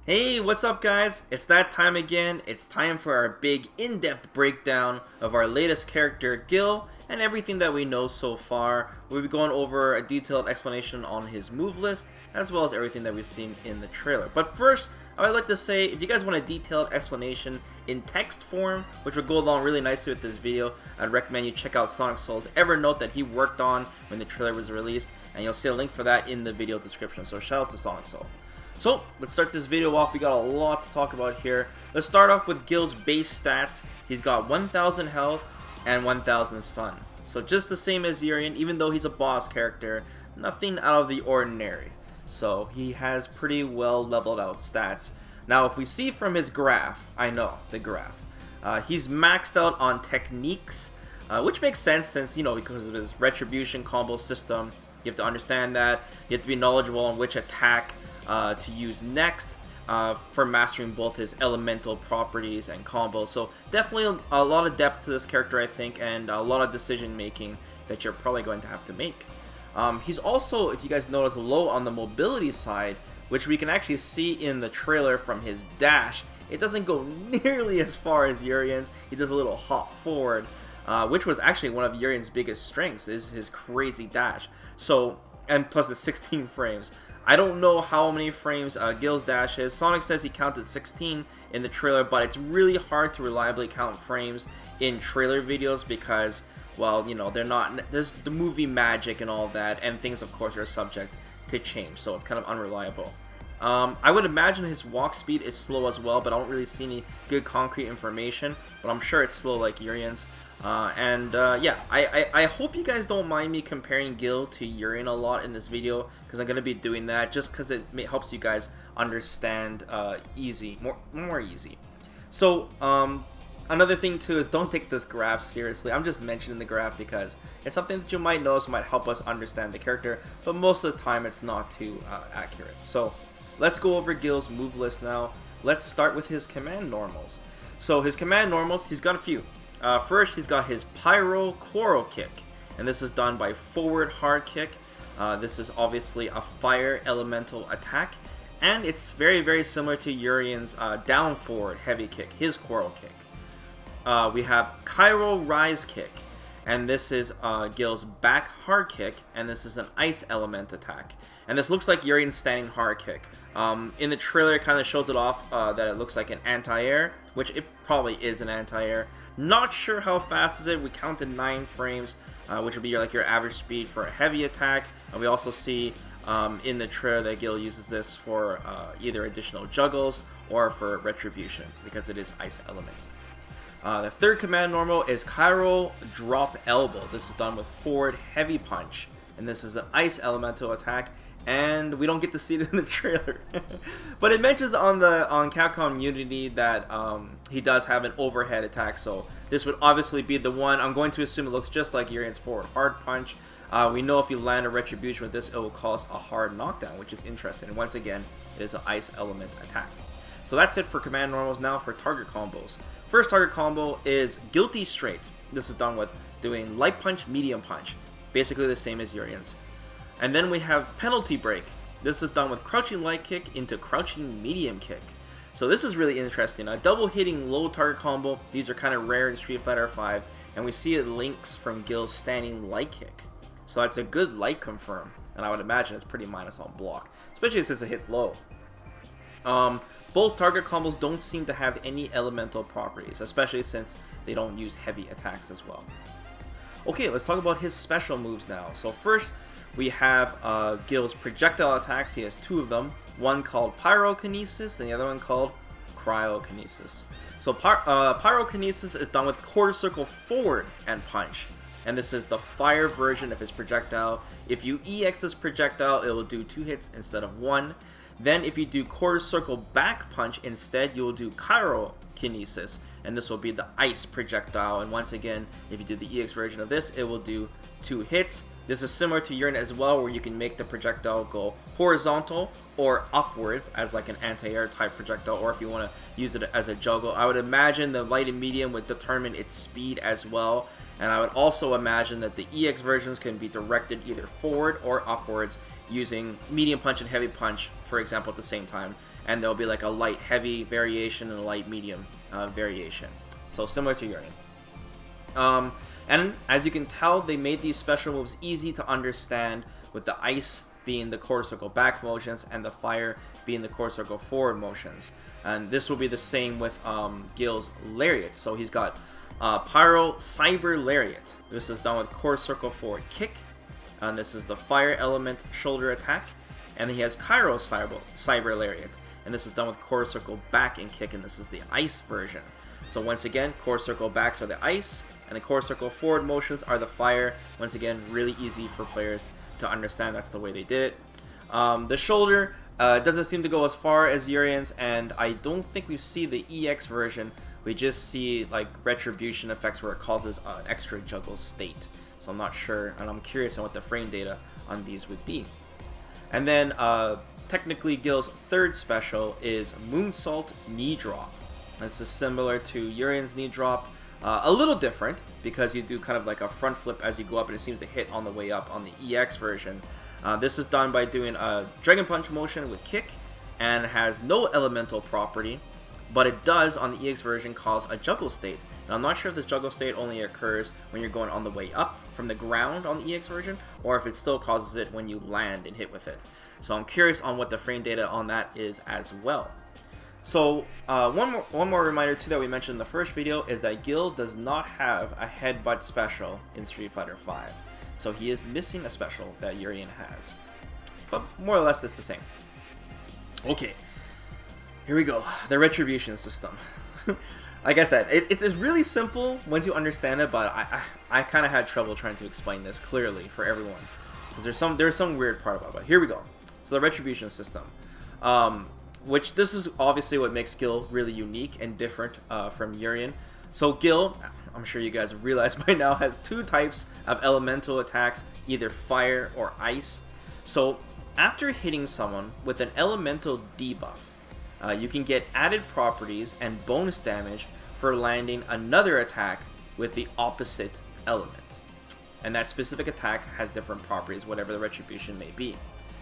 Hey, what's up guys? It's that time again. It's time for our big in-depth breakdown of our latest character, Gill, and everything that we know so far. We'll be going over a detailed explanation on his move list, as well as everything that we've seen in the trailer. But first, I would like to say, if you guys want a detailed explanation in text form, which would go along really nicely with this video, I'd recommend you check out Sonic Soul's Evernote that he worked on when the trailer was released, and you'll see a link for that in the video description. So shout out to Sonic Soul. So, let's start this video off. We got a lot to talk about here. Let's start off with Gill's base stats. He's got 1000 health and 1000 stun. So just the same as Urien, even though he's a boss character, nothing out of the ordinary. So he has pretty well leveled out stats. Now if we see from his graph, I know, the graph, he's maxed out on techniques, which makes sense since, you know, because of his Retribution combo system. You have to understand that. You have to be knowledgeable on which attack to use next for mastering both his elemental properties and combos. So definitely a lot of depth to this character, I think, and a lot of decision making that you're probably going to have to make. He's also, if you guys notice, low on the mobility side, which we can actually see in the trailer from his dash. It doesn't go nearly as far as Urien's. He does a little hop forward, which was actually one of Urien's biggest strengths, is his crazy dash. So, and plus the 16 frames. I don't know how many frames Gill's dash is. Sonic says he counted 16 in the trailer, but it's really hard to reliably count frames in trailer videos because, well, you know, they're not, there's the movie magic and all that, and things, of course, are subject to change, so it's kind of unreliable. I would imagine his walk speed is slow as well, but I don't really see any good concrete information, but I'm sure it's slow like Urien's. Yeah, I hope you guys don't mind me comparing Gill to Urien a lot in this video, because I'm going to be doing that just because it helps you guys understand more easy. So, another thing too is don't take this graph seriously. I'm just mentioning the graph because it's something that you might notice might help us understand the character, but most of the time it's not too accurate. So, let's go over Gill's move list now. Let's start with his command normals. So, his command normals, he's got a few. First, he's got his Pyro Quarrel Kick, and this is done by forward hard kick. This is obviously a fire elemental attack, and it's very similar to Urien's down forward heavy kick, his Quarrel Kick. We have Kyro Rise Kick, and this is Gill's back hard kick, and this is an ice element attack. And this looks like Urien's standing hard kick. In the trailer, it kind of shows it off that it looks like an anti-air, which it probably is an anti-air. Not sure how fast is it. We counted 9 frames, which would be like your average speed for a heavy attack. And we also see in the trailer that Gill uses this for either additional juggles or for retribution, because it is ice element. The third command normal is Kyro Drop Elbow. This is done with forward heavy punch, and this is an ice elemental attack, and we don't get to see it in the trailer. But it mentions on Capcom Unity that he does have an overhead attack, so this would obviously be the one. I'm going to assume it looks just like Urien's forward hard punch. We know if you land a retribution with this, it will cause a hard knockdown, which is interesting. And once again, it is an ice element attack. So that's it for command normals. Now for target combos. First target combo is Guilty Straight. This is done with doing light punch, medium punch. Basically the same as Urien's. And then we have Penalty Break. This is done with crouching light kick into crouching medium kick. So this is really interesting. A double hitting low target combo. These are kind of rare in Street Fighter V, and we see it links from Gill's standing light kick. So that's a good light confirm, and I would imagine it's pretty minus on block, especially since it hits low. Both target combos don't seem to have any elemental properties, especially since they don't use heavy attacks as well. Okay, let's talk about his special moves now. So first, we have Gill's projectile attacks. He has 2 of them. One called Pyrokinesis and the other one called Cryokinesis. So Pyrokinesis is done with quarter circle forward and punch. And this is the fire version of his projectile. If you EX this projectile, it will do 2 hits instead of 1. Then if you do quarter circle back punch instead, you will do Cryokinesis. And this will be the ice projectile. And once again, if you do the EX version of this, it will do 2 hits. This is similar to Urien as well, where you can make the projectile go horizontal or upwards as like an anti-air type projectile, or if you want to use it as a juggle. I would imagine the light and medium would determine its speed as well, and I would also imagine that the EX versions can be directed either forward or upwards using medium punch and heavy punch, for example, at the same time. and there'll be like a light heavy variation and a light medium variation. So similar to Urian. And as you can tell, they made these special moves easy to understand, with the ice being the quarter circle back motions and the fire being the quarter circle forward motions. And this will be the same with Gill's Lariat. So he's got Pyro Cyber Lariat. This is done with quarter circle forward kick, and this is the fire element shoulder attack. And then he has Cairo Cyber Lariat, and this is done with quarter circle back and kick, and this is the ice version. So once again, quarter circle backs are the ice, and the quarter circle forward motions are the fire. Once again, really easy for players to understand. That's the way they did it. The shoulder doesn't seem to go as far as Urian's, and I don't think we see the EX version. We just see like Retribution effects where it causes an extra juggle state. So I'm not sure, and I'm curious on what the frame data on these would be. And then technically Gill's third special is Moonsault Knee Drop. This is similar to Urian's Knee Drop, a little different because you do kind of like a front flip as you go up, and it seems to hit on the way up on the EX version. This is done by doing a Dragon Punch motion with kick, and has no elemental property, but it does on the EX version cause a juggle state. And I'm not sure if this juggle state only occurs when you're going on the way up from the ground on the EX version, or if it still causes it when you land and hit with it. So I'm curious on what the frame data on that is as well. So one more reminder too that we mentioned in the first video is that Gill does not have a headbutt special in Street Fighter V. So he is missing a special that Urian has. But more or less it's the same. Okay, here we go. The Retribution system. Like I said, it's really simple once you understand it, but I kind of had trouble trying to explain this clearly for everyone, because there's some weird part about it. But here we go. So the Retribution system, which this is obviously what makes Gill really unique and different from Urian. So Gill, I'm sure you guys have realized by now, has two types of elemental attacks, either fire or ice. So after hitting someone with an elemental debuff, you can get added properties and bonus damage for landing another attack with the opposite element. And that specific attack has different properties, whatever the Retribution may be.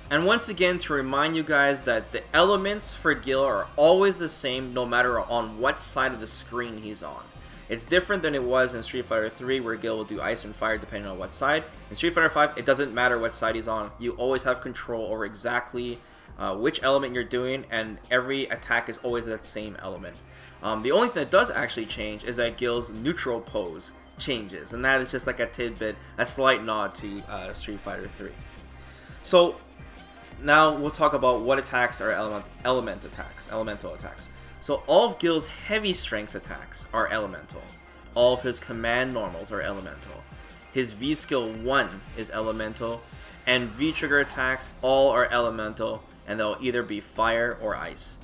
And once again, to remind you guys that the elements for Gill are always the same no matter on what side of the screen he's on. It's different than it was in Street Fighter 3 where Gill will do ice and fire depending on what side. In Street Fighter 5, it doesn't matter what side he's on. You always have control over exactly which element you're doing, and every attack is always that same element. The only thing that does actually change is that Gill's neutral pose changes, and that is just like a tidbit, a slight nod to Street Fighter 3. So now we'll talk about what attacks are elemental attacks. So all of Gill's heavy strength attacks are elemental. All of his command normals are elemental. His VSkill 1 is elemental, and V-trigger attacks all are elemental, and they'll either be fire or ice.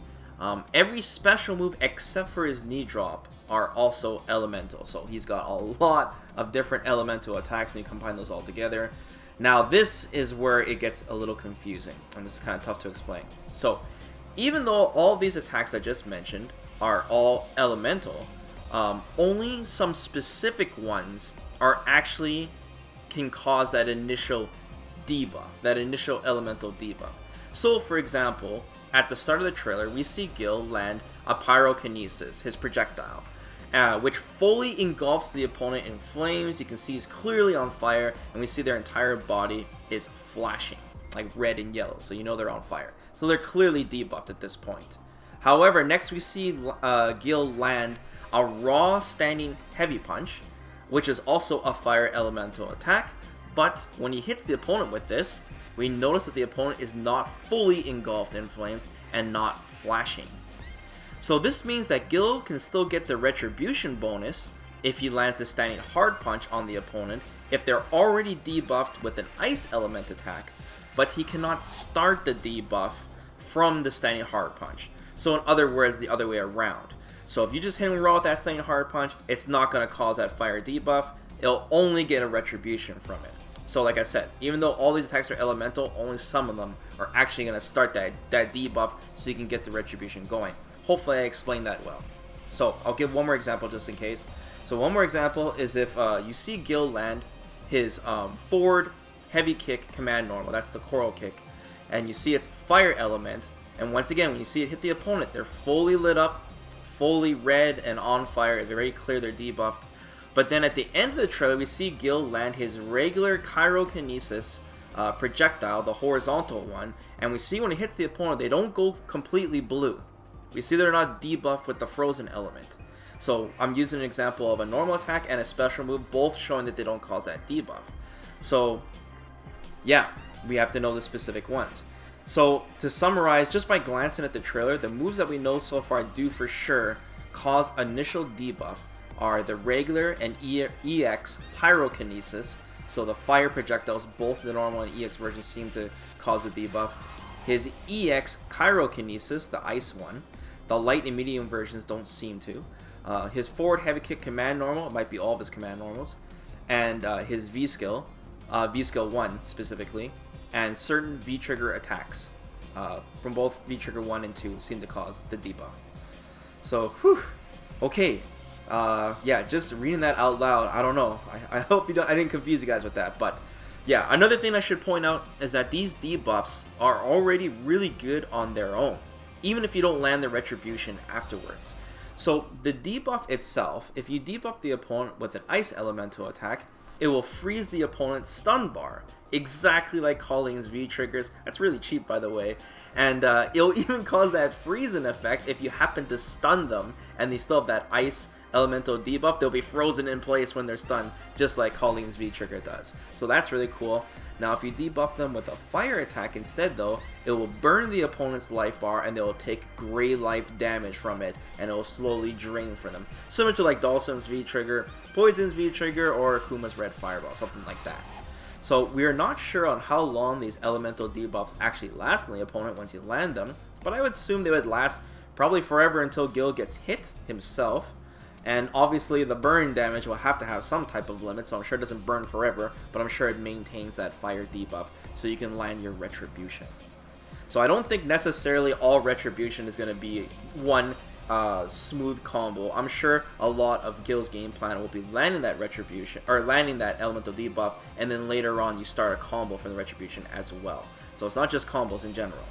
Every special move except for his knee drop are also elemental. So he's got a lot of different elemental attacks, and you combine those all together. Now this is where it gets a little confusing, and this is kind of tough to explain. So even though all these attacks I just mentioned are all elemental, only some specific ones are actually can cause that initial debuff, that initial elemental debuff. So for example, at the start of the trailer, we see Gill land a pyrokinesis, his projectile, which fully engulfs the opponent in flames. You can see he's clearly on fire, and we see their entire body is flashing, like red and yellow, so you know they're on fire. So they're clearly debuffed at this point. However, next we see Gill land a raw standing heavy punch, which is also a fire elemental attack, but when he hits the opponent with this, we notice that the opponent is not fully engulfed in flames and not flashing. So this means that Gill can still get the Retribution bonus if he lands a standing hard punch on the opponent if they're already debuffed with an ice element attack, but he cannot start the debuff from the standing hard punch. So in other words, the other way around. So if you just hit him raw with that standing hard punch, it's not going to cause that fire debuff. It'll only get a Retribution from it. So like I said, even though all these attacks are elemental, only some of them are actually going to start that debuff so you can get the Retribution going. Hopefully I explained that well. So I'll give one more example just in case. So one more example is if you see Gill land his forward heavy kick command normal, that's the coral kick, and you see its fire element, And once again, when you see it hit the opponent, they're fully lit up, fully red and on fire. They're very clear they're debuffed. But then at the end of the trailer, we see Gill land his regular Pyrokinesis projectile, the horizontal one, and we see when it hits the opponent, they don't go completely blue. We see they're not debuffed with the frozen element. So I'm using an example of a normal attack and a special move, both showing that they don't cause that debuff. So yeah, we have to know the specific ones. So to summarize, just by glancing at the trailer, the moves that we know so far do for sure cause initial debuff are the regular and EX Pyrokinesis. So the fire projectiles, both the normal and EX versions, seem to cause the debuff. His EX Pyrokinesis, the ice one, the light and medium versions don't seem to. His forward heavy kick command normal, it might be all of his command normals, and his VSkill, VSkill 1 specifically, and certain V-trigger attacks from both V-trigger 1 and 2 seem to cause the debuff. So, whew, okay, yeah, just reading that out loud, I don't know. I hope I didn't confuse you guys with that, but yeah, another thing I should point out is that these debuffs are already really good on their own, even if you don't land the Retribution afterwards. So the debuff itself, if you debuff the opponent with an ice elemental attack, it will freeze the opponent's stun bar, exactly like Colleen's V-triggers. That's really cheap, by the way. And it'll even cause that freezing effect if you happen to stun them and they still have that ice elemental debuff. They'll be frozen in place when they're stunned, just like Colleen's V-trigger does. So that's really cool. Now if you debuff them with a fire attack instead though, it will burn the opponent's life bar and they will take gray life damage from it, and it will slowly drain for them. Similar to like Dhalsim's V-trigger, Poison's V-trigger, or Akuma's red fireball, something like that. So we are not sure on how long these elemental debuffs actually last on the opponent once you land them, but I would assume they would last probably forever until Gill gets hit himself. And obviously the burn damage will have to have some type of limit, so I'm sure it doesn't burn forever, but I'm sure it maintains that fire debuff so you can land your Retribution. So I don't think necessarily all Retribution is going to be one smooth combo. I'm sure a lot of Gill's game plan will be landing that Retribution, or landing that elemental debuff, and then later on you start a combo for the Retribution as well. So it's not just combos in general.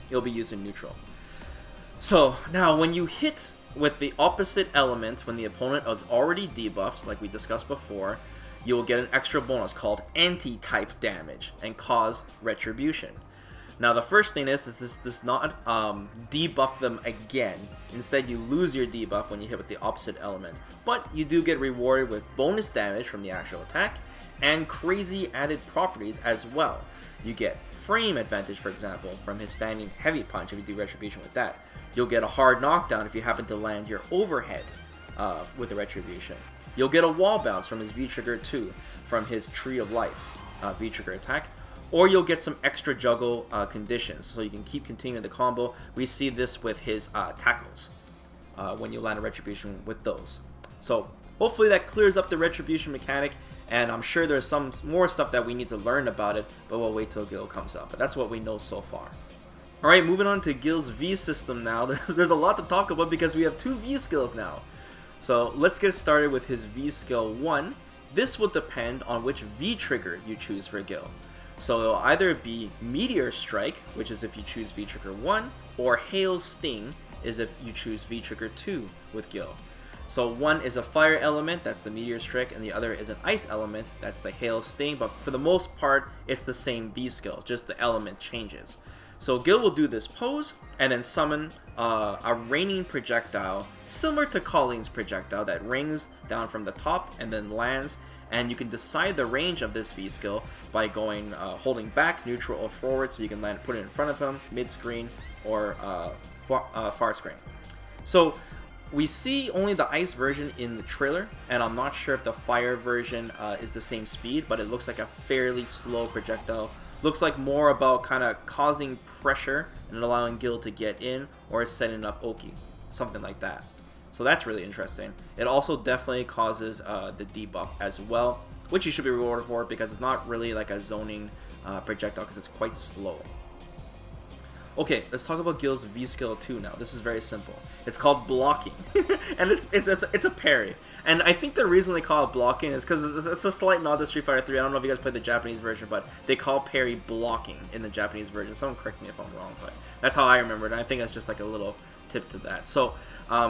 You'll be using neutral. So now when you hit with the opposite element when the opponent is already debuffed, like we discussed before, you will get an extra bonus called anti-type damage and cause Retribution. Now the first thing is this does not debuff them again. Instead you lose your debuff when you hit with the opposite element, but you do get rewarded with bonus damage from the actual attack and crazy added properties as well. You get frame advantage, for example, from his standing heavy punch if you do Retribution with that. You'll get a hard knockdown if you happen to land your overhead with the Retribution. You'll get a wall bounce from his V-trigger 2 from his Tree of Life V-trigger attack. Or you'll get some extra juggle conditions, so you can keep continuing the combo. We see this with his tackles when you land a Retribution with those. So hopefully that clears up the Retribution mechanic, and I'm sure there's some more stuff that we need to learn about it, but we'll wait till Gill comes up. But that's what we know so far. Alright, moving on to Gill's V system now. There's a lot to talk about because we have two V skills now. So let's get started with his V skill 1. This will depend on which V trigger you choose for Gill. So it'll either be Meteor Strike, which is if you choose V trigger 1, or Hail Sting is if you choose V trigger 2 with Gill. So one is a fire element, that's the Meteor Strike, and the other is an ice element, that's the Hail Sting, but for the most part it's the same V skill, just the element changes. So Gill will do this pose, and then summon a raining projectile, similar to Colleen's projectile, that rains down from the top and then lands, and you can decide the range of this V skill by going holding back, neutral, or forward, so you can put it in front of him, mid-screen, or far screen. So we see only the ice version in the trailer, and I'm not sure if the fire version is the same speed, but it looks like a fairly slow projectile. Looks like more about kind of causing pressure and allowing Gill to get in, or setting up Oki, something like that. So that's really interesting. It also definitely causes the debuff as well, which you should be rewarded for because it's not really like a zoning projectile because it's quite slow. Okay, let's talk about Gill's V-Skill 2 now. This is very simple. It's called blocking, and it's a parry. And I think the reason they call it blocking is because it's a slight nod to Street Fighter 3. I don't know if you guys played the Japanese version, but they call parry blocking in the Japanese version. Someone correct me if I'm wrong, but that's how I remember it. And I think that's just like a little tip to that. So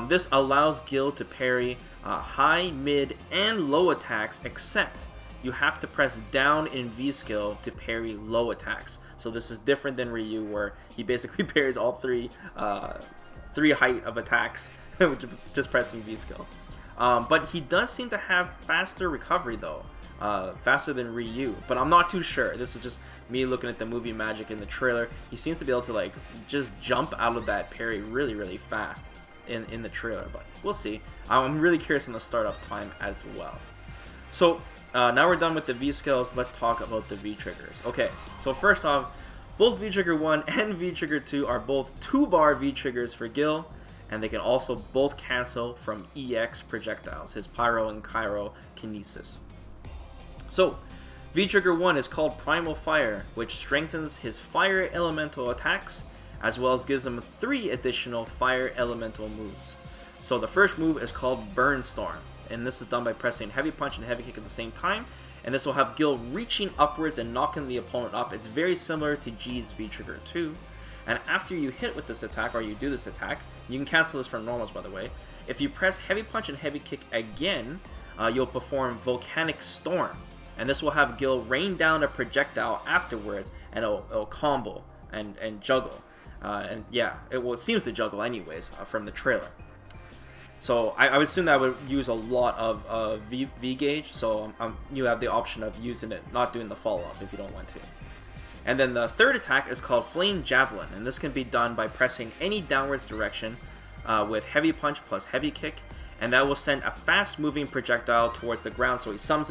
this allows Gill to parry high, mid, and low attacks, except you have to press down in V-Skill to parry low attacks. So this is different than Ryu, where he basically parries all three height of attacks with just pressing V-Skill. But he does seem to have faster recovery though, faster than Ryu, but I'm not too sure. This is just me looking at the movie magic in the trailer. He seems to be able to like just jump out of that parry really, really fast in the trailer, but we'll see. I'm really curious on the startup time as well. So now we're done with the V-Skills, let's talk about the V-Triggers. Okay, so first off, both V-Trigger 1 and V-Trigger 2 are both 2-bar V-Triggers for Gill, and they can also both cancel from EX projectiles, his Pyro and Kyro Kinesis. So, V-Trigger 1 is called Primal Fire, which strengthens his Fire Elemental attacks, as well as gives him 3 additional Fire Elemental moves. So the first move is called Burn Storm, and this is done by pressing Heavy Punch and Heavy Kick at the same time, and this will have Gill reaching upwards and knocking the opponent up. It's very similar to G's V-Trigger 2, and after you hit with this attack, or you do this attack, you can cancel this from normals by the way, if you press Heavy Punch and Heavy Kick again, you'll perform Volcanic Storm, and this will have Gill rain down a projectile afterwards, and it'll combo and juggle, and yeah, it seems to juggle anyways from the trailer. So I would assume that would use a lot of V-Gauge, so you have the option of using it, not doing the follow-up if you don't want to. And then the third attack is called Flame Javelin, and this can be done by pressing any downwards direction with Heavy Punch plus Heavy Kick, and that will send a fast-moving projectile towards the ground, so he summons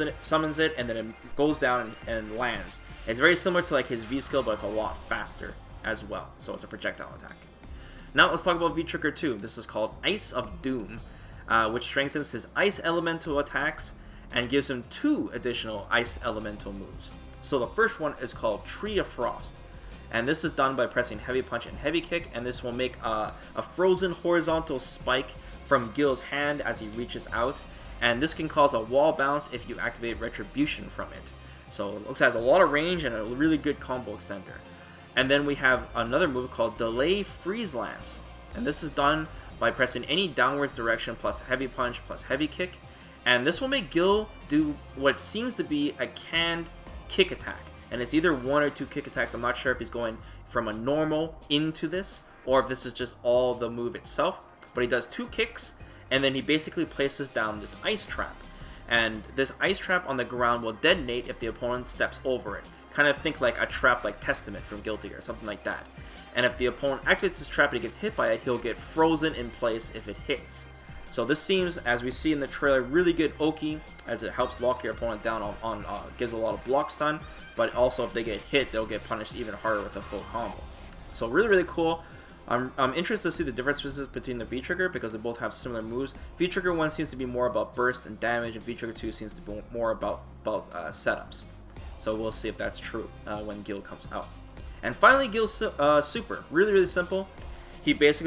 it, and then it goes down and lands. It's very similar to like his V-Skill, but it's a lot faster as well, so it's a projectile attack. Now let's talk about V-Trigger 2. This is called Ice of Doom, which strengthens his Ice Elemental attacks and gives him 2 additional Ice Elemental moves. So the first one is called Tree of Frost, and this is done by pressing Heavy Punch and Heavy Kick, and this will make a frozen horizontal spike from Gill's hand as he reaches out, and this can cause a wall bounce if you activate Retribution from it. So it looks like it has a lot of range and a really good combo extender. And then we have another move called Delay Freeze Lance, and this is done by pressing any downwards direction plus Heavy Punch plus Heavy Kick, and this will make Gill do what seems to be a canned kick attack, and it's either 1 or 2 kick attacks. I'm not sure if he's going from a normal into this or if this is just all the move itself, but he does 2 kicks, and then he basically places down this ice trap, and this ice trap on the ground will detonate if the opponent steps over it. Kind of think like a trap like Testament from Guilty or something like that. And if the opponent activates this trap and he gets hit by it, he'll get frozen in place if it hits. So this seems, as we see in the trailer, really good Oki, as it helps lock your opponent down gives a lot of block stun, but also if they get hit, they'll get punished even harder with a full combo. So really, really cool. I'm interested to see the differences between the V-Trigger because they both have similar moves. V-Trigger 1 seems to be more about burst and damage, and V-Trigger 2 seems to be more about setups. So we'll see if that's true when Gill comes out. And finally, Gill's super. Really, really simple. He does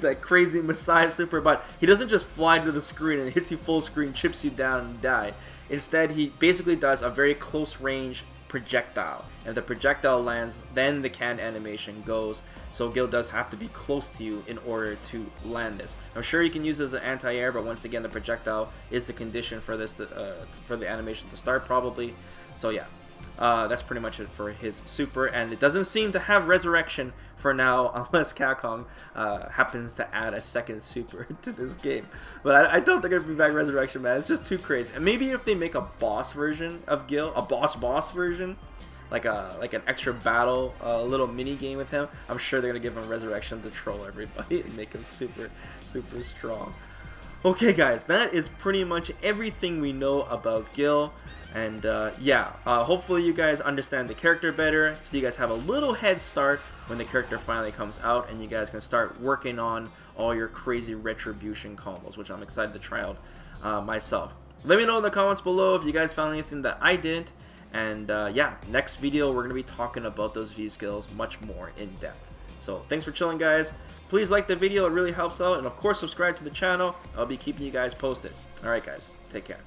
that crazy Messiah super, but he doesn't just fly to the screen and hits you full screen, chips you down, and die. Instead, he basically does a very close range projectile. And if the projectile lands, then the canned animation goes. So Gill does have to be close to you in order to land this. I'm sure you can use it as an anti-air, but once again, the projectile is the condition for this for the animation to start, probably. So yeah. That's pretty much it for his super, and it doesn't seem to have resurrection for now unless Capcom happens to add a second super to this game. But I don't think it'll be back resurrection, man. It's just too crazy. And maybe if they make a boss version of Gill, a boss version, like an extra battle, a little mini game with him, I'm sure they're gonna give him resurrection to troll everybody and make him super strong. Okay guys, that is pretty much everything we know about Gill. And hopefully you guys understand the character better, so you guys have a little head start when the character finally comes out, and you guys can start working on all your crazy Retribution combos, which I'm excited to try out myself. Let me know in the comments below if you guys found anything that I didn't, and next video we're going to be talking about those V-Skills much more in depth. So thanks for chilling, guys. Please like the video, it really helps out, and of course subscribe to the channel. I'll be keeping you guys posted. Alright guys, take care.